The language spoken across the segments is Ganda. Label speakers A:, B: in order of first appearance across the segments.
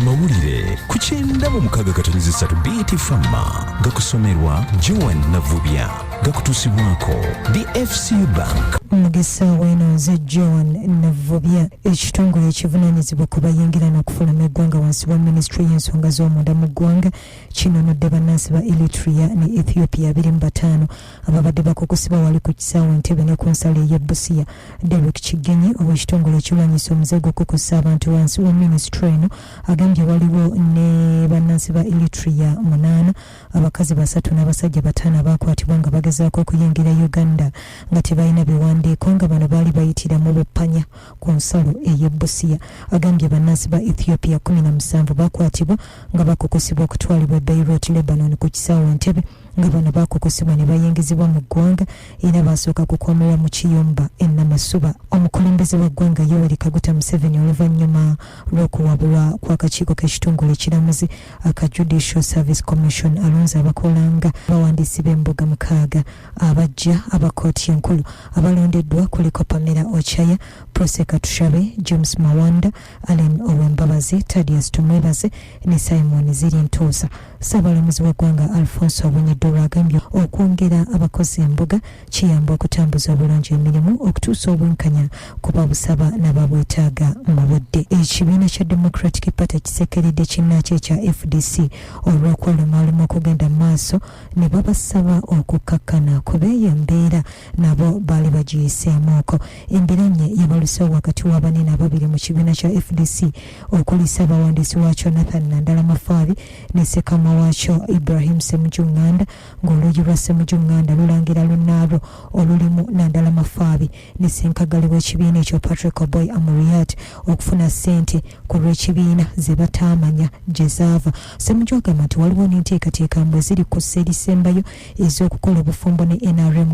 A: amawulire ku 96.3 BT Fama gakusomerwa Joan Navubya gakutusibwako the FCU Bank.
B: Mugisa weno ze Joan Navubya ekitongole ekivunaanyizibwa ku bayingira n'okufuluma eggwanga wansi wa Ministry y'ensonga z'omunda mu ggwanga kinonodde bannansi ba Eritrea ne Ethiopia 25 ababadde bakukusibwa wali ku kisaawe Entebbe ne ku nsalo y'e Busia. Derek Kigenyi ow'ekitongole ekirwanyisa omuze gw'okukusa abantu wansi wa Ministry eno agambye waliwo ne bannansi ba Eritrea 8 abakazi 3 n'abasajja 5 abakwatibwa nga bagezaako okuyingira Uganda nga tebalina biwandiiko nga bano baali bayitira mu bupanya ku nsalo ey'e Busia. Agambye bannansi ba Ethiopia 17 bakwatibwa nga bakukusibwa okutwalibwa Beirut, Lebanon ku kisaawe Entebbe nga bano bakukusibwa ne bayingizibwa mu ggwanga era basooka kukomera mu kiyumba e Namasuba. Omukulembeze wa ggwanga Yoweri Kaguta Museveni oluvannyuma lw'okuwabulwa kw'akakiiko k'ekitongole ekiramuzi aka Judicial Service Commission alonze abakolanga bawandiisi b'embuga 6 abajja abakooti enkulu abalondeddwa kuliko Pamela Ochaya, Proseka Tushabe, James Mawanda, Allen Owembabazi, Thaddeus Tumwebaze ne Simon Zirintuusa. Ssaabalamuzi wa ggwanga Alfonso Obunyeddolwa agambye okwongera abakozi embuga kiyamba okutambuza obulungi emirimu okutuusa obwenkanya ku babusaba n'ababwetaaga mu budde. Ekibiina kya Democratic Party kisekeredde kinnaakyo ekya FDC olw'okwolumaaluma okugenda mu maaso ne babasaba okukkakkana kuba eyo embeera nabo baali bagiyiseemuuko. Embiranye yabalusewo wakati w'abanene ababiri mu kibiina kya FDC okuli ssaabawandiisi waakyo Nathan Nandala Mafaabi ne Ssekama waakyo Ibrahim Ssemujjunganda ng'oluuyi lwa Ssemujjunganda lulangira lunnaabwo olulimu Nandala Mafaabi ne ssenkagali w'ekibiina ekyo Patrick Oboy Amuriat okufuna ssente ku lw'ekibiina ze bataamanya gye zaava. Ssemujju agamba nti waliwo n'enteekateeka mbwe ziri ku sserisembayo ez'okukola obufumbo ne NRM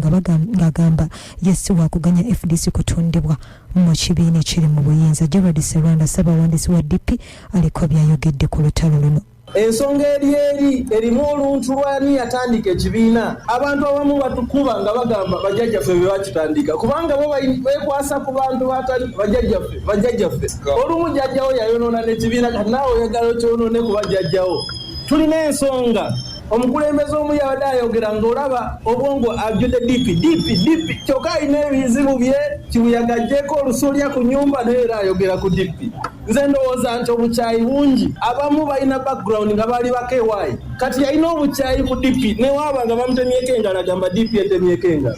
B: ng'agamba yesi wakuganya FDC kutundibwa mu kibiina ekiri mu buyinza. Gerald Serwanda ssaabawandiisi wa DP aliko byayogedde ku lutalo luno.
C: Ensonga eri erimu oluntu lwani yatandika ekibiina abantu abamu batukuba nga bagamba bajjajjaffe be bakitandika kubanga bo beekwasa ku bantu batali bajjajjaffe olumu jjajjawo yayonoona n'ekibiina kati naawe oyagala okyonoone ku bajjajjawo. Tulina ensonga omukulembeze omu yabadde ayogera ng'olaba obwongo ajjudde DP kyokka alina ebizibu bye kibuyagajjeko olusolya ku nnyumba naye era ayogera ku DP. Nze ndowooza nti obukyayi bungi abamu balina background nga baali bakeewaayi kati yalina obukyayi ku DP ne waaba nga bamutemyeko engalo agamba DP etemyeko engalo.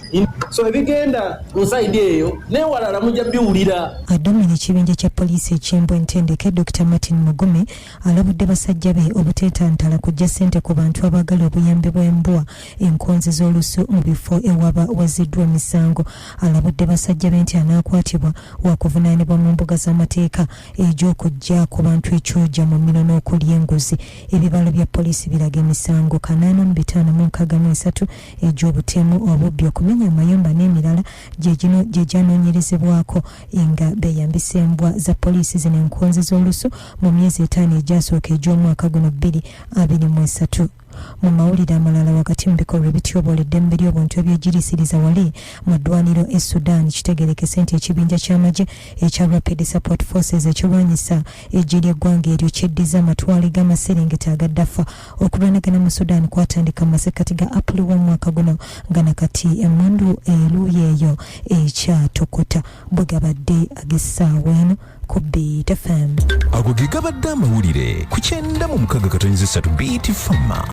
C: So ebigenda mu sayidi eyo n'ewalala mujja biwulira.
B: Adomini ekibinja kya poliisi eky'Embwa Entendeke Dr. Martin Mugume alabudde basajja be obuteetantala kujja ssente ku bantu abaagala obuyambi bw'embwa enkonzi z'olusu mu bifo ewaba waziddwa emisango. Alabudde basajja be nti anaakwatibwa wakuvunaanibwa mu mbuga z'amateeka egy'okujja ku bantu ekyoja mu mmino n'okulya enguzi. Ebibalo bya poliisi biraga emisango 8,563 egy'obutemu, obubbi, okumenya amayumba n'emirala gye gyanoonyerezebwako nga beeyambisa embwa za poliisi zino enkonzi z'olusu mu myezi 5 egyasooka egy'omwaka guno 2023. Mu mawulire amalala wakati mu bikolwa ebityoboola eddembe ly'obuntu ebyegiriisiriza wali mu ddwaniro e Sudan kitegerekese nti ekibinja ky'amagye ekya Rapid Support Forces ekirwanyisa eggye ly'eggwanga eryo kyeddiza amatwale g'amaserengeta agaddafa okulwanagana mu Sudan kwatandika mu masekkati ga April w'omwaka guno nga nakati emmundu eruuyi eyo ekyatokota. Bwe gabadde ag'essaawa eno ku BT FM.
A: Ago ge gabadde amawulire ku 96.3 BT Fama.